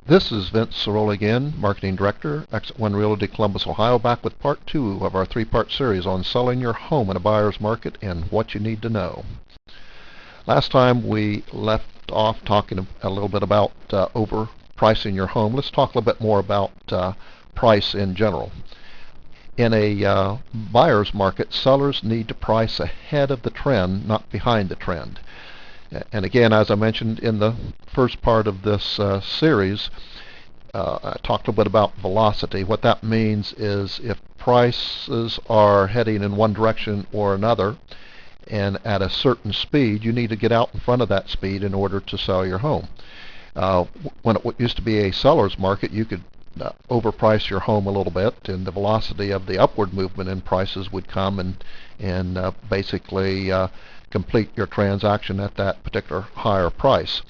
This is Vince Cirola again, Marketing Director, Exit One Realty, Columbus, Ohio, back with part 2 of our 3-part series on selling your home in a buyer's market and what you need to know. Last time we left off talking a little bit about overpricing your home. Let's talk a little bit more about price in general. In a buyer's market, sellers need to price ahead of the trend, not behind the trend. And again, as I mentioned in the first part of this series, I talked a little bit about velocity. What that means is if prices are heading in one direction or another and at a certain speed, you need to get out in front of that speed in order to sell your home. When it used to be a seller's market, you could overprice your home a little bit, and the velocity of the upward movement in prices would come and basically complete your transaction at that particular higher price.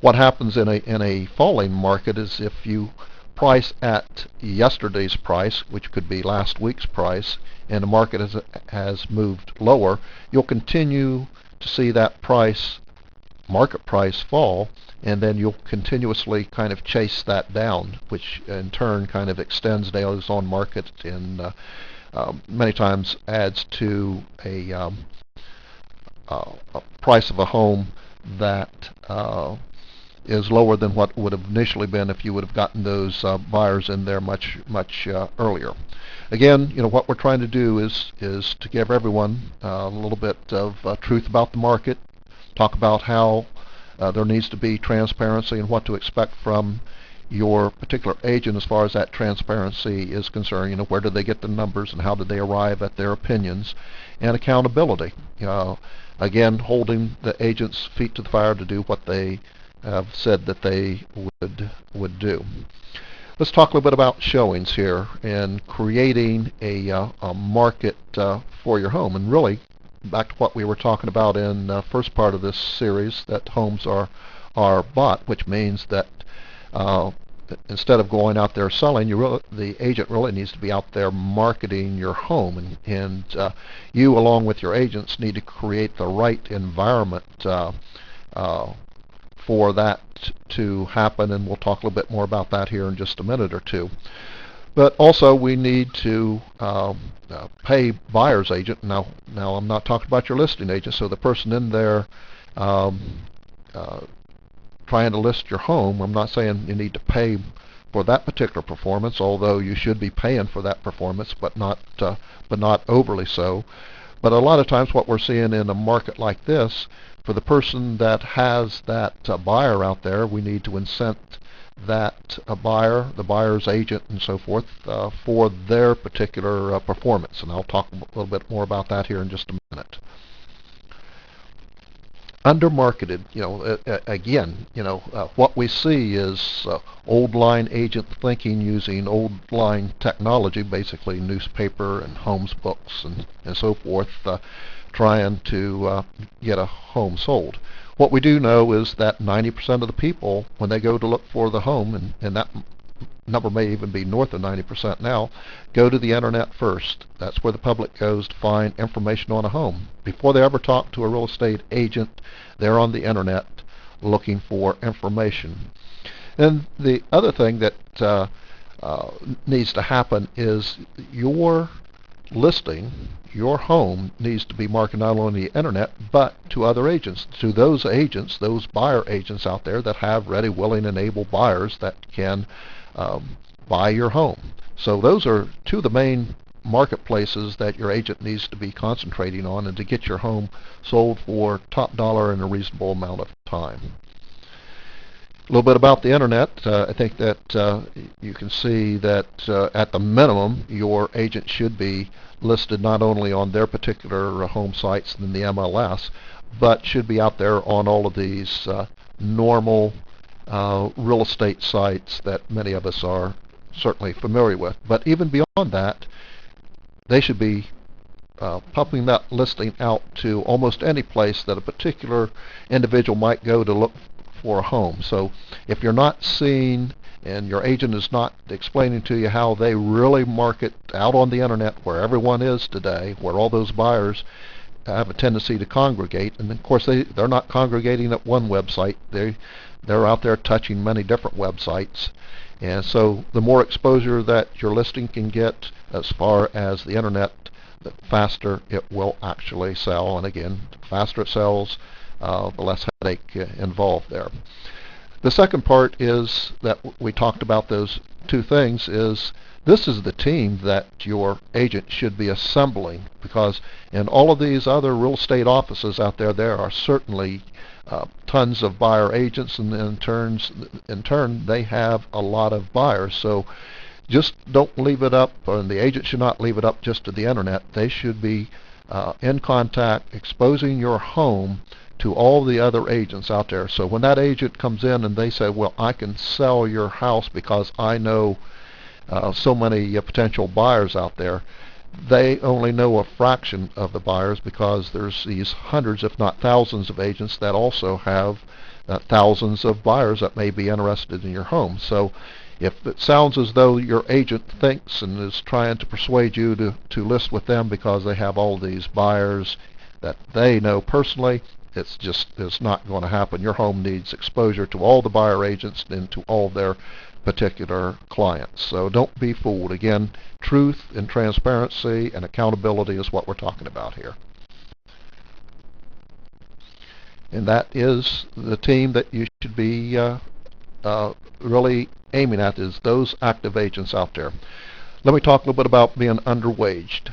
What happens in a falling market is if you price at yesterday's price, which could be last week's price, and the market has moved lower, you'll continue to see that market price fall, and then you'll continuously kind of chase that down, which in turn kind of extends days on market and many times adds to a price of a home that is lower than what would have initially been if you would have gotten those buyers in there much earlier. Again, what we're trying to do is to give everyone a little bit of truth about the market, talk about how there needs to be transparency and what to expect from your particular agent as far as that transparency is concerned. Where did they get the numbers and how did they arrive at their opinions, and accountability. Again, holding the agent's feet to the fire to do what they have said that they would do. Let's talk a little bit about showings here and creating a market for your home. And really, back to what we were talking about in the first part of this series, that homes are bought, which means that instead of going out there selling, the agent really needs to be out there marketing your home, and you, along with your agents, need to create the right environment for that to happen, and we'll talk a little bit more about that here in just a minute or two. But also, we need to pay buyer's agent. Now I'm not talking about your listing agent, so the person in there trying to list your home. I'm not saying you need to pay for that particular performance, although you should be paying for that performance, but not overly so. But a lot of times what we're seeing in a market like this, for the person that has that buyer out there, we need to incent that buyer, the buyer's agent, and so forth, for their particular performance. And I'll talk a little bit more about that here in just a minute. Undermarketed, again, what we see is old line agent thinking using old line technology, basically newspaper and homes books and so forth, trying to get a home sold. What we do know is that 90% of the people, when they go to look for the home, and that number may even be north of 90% now, go to the internet first. That's where the public goes to find information on a home. Before they ever talk to a real estate agent, they're on the internet looking for information. And the other thing that needs to happen is your listing, your home, needs to be marketed not only on the internet but to other agents, to those agents, those buyer agents out there that have ready, willing, and able buyers that can buy your home. So those are two of the main marketplaces that your agent needs to be concentrating on and to get your home sold for top dollar in a reasonable amount of time. A little bit about the internet. I think that you can see that at the minimum your agent should be listed not only on their particular home sites in the MLS, but should be out there on all of these normal real estate sites that many of us are certainly familiar with. But even beyond that, they should be pumping that listing out to almost any place that a particular individual might go to look for a home. So if you're not seeing and your agent is not explaining to you how they really market out on the internet where everyone is today, where all those buyers have a tendency to congregate, and of course they're not congregating at one website. They're out there touching many different websites, and so the more exposure that your listing can get as far as the internet, the faster it will actually sell. And again, the faster it sells, the less headache involved there. The second part is that we talked about those two things is this is the team that your agent should be assembling, because in all of these other real estate offices out there, there are certainly tons of buyer agents, and in turn they have a lot of buyers. So just don't leave it up, and the agent should not leave it up just to the internet. They should be in contact, exposing your home to all the other agents out there. So when that agent comes in and they say, well, I can sell your house because I know so many potential buyers out there, they only know a fraction of the buyers, because there's these hundreds, if not thousands, of agents that also have thousands of buyers that may be interested in your home. So if it sounds as though your agent thinks and is trying to persuade you to list with them because they have all these buyers that they know personally, it's not going to happen. Your home needs exposure to all the buyer agents and to all their particular clients. So don't be fooled. Again, truth and transparency and accountability is what we're talking about here. And that is the team that you should be really aiming at, is those active agents out there. Let me talk a little bit about being underwaged.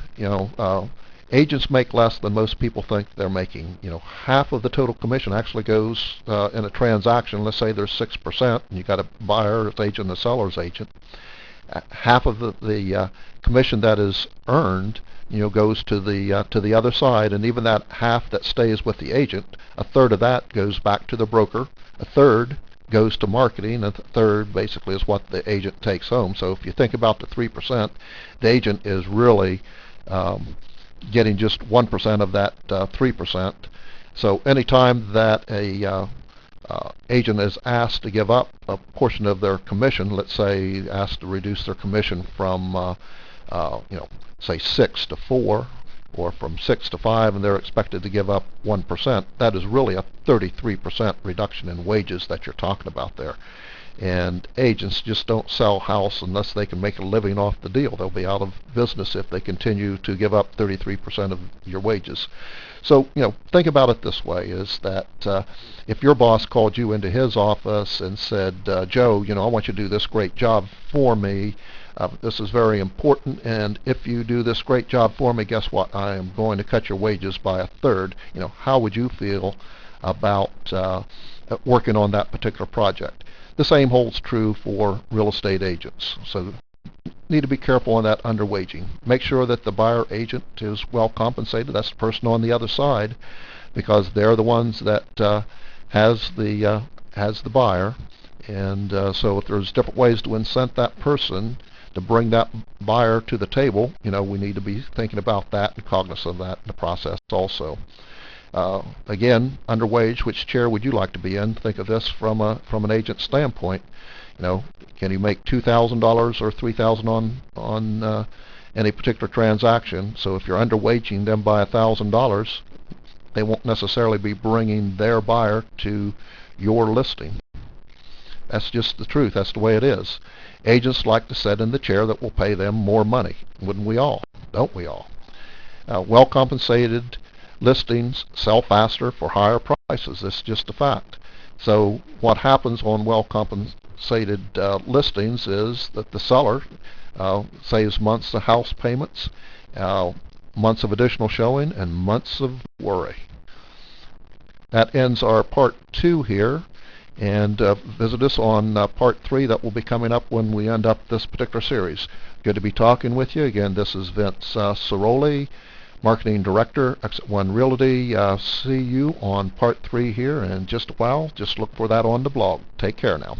Agents make less than most people think they're making. Half of the total commission actually goes in a transaction. Let's say there's 6%, and you got a buyer's agent and a seller's agent. Half of the commission that is earned, goes to the other side, and even that half that stays with the agent, a third of that goes back to the broker, a third goes to marketing, and a third basically is what the agent takes home. So if you think about the 3%, the agent is really getting just 1% of that 3%. So anytime that a agent is asked to give up a portion of their commission, let's say asked to reduce their commission from say 6 to 4, or from 6 to 5, and they're expected to give up 1%, that is really a 33% reduction in wages that you're talking about there. And agents just don't sell house unless they can make a living off the deal. They'll be out of business if they continue to give up 33% of your wages. So, think about it this way, is that if your boss called you into his office and said, Joe, I want you to do this great job for me. This is very important, and if you do this great job for me, guess what? I am going to cut your wages by a third. How would you feel about working on that particular project? The same holds true for real estate agents. So you need to be careful on that underwaging. Make sure that the buyer agent is well compensated. That's the person on the other side, because they're the ones that has the buyer. And so if there's different ways to incent that person to bring that buyer to the table, we need to be thinking about that and cognizant of that in the process also. Again, underwage, which chair would you like to be in? Think of this from an agent standpoint. Can you make $2,000 or $3,000 on any particular transaction? So if you're underwaging them by $1,000, they won't necessarily be bringing their buyer to your listing. That's just the truth. That's the way it is. Agents like to sit in the chair that will pay them more money. Wouldn't we all? Don't we all? Well compensated listings sell faster for higher prices. That's just a fact. So what happens on well compensated listings is that the seller saves months of house payments, months of additional showing, and months of worry. That ends our part 2 here, and visit us on part 3 that will be coming up when we end up this particular series. Good to be talking with you. Again, this is Vince Ciroli, Marketing Director, Exit One Realty. See you on part 3 here in just a while. Just look for that on the blog. Take care now.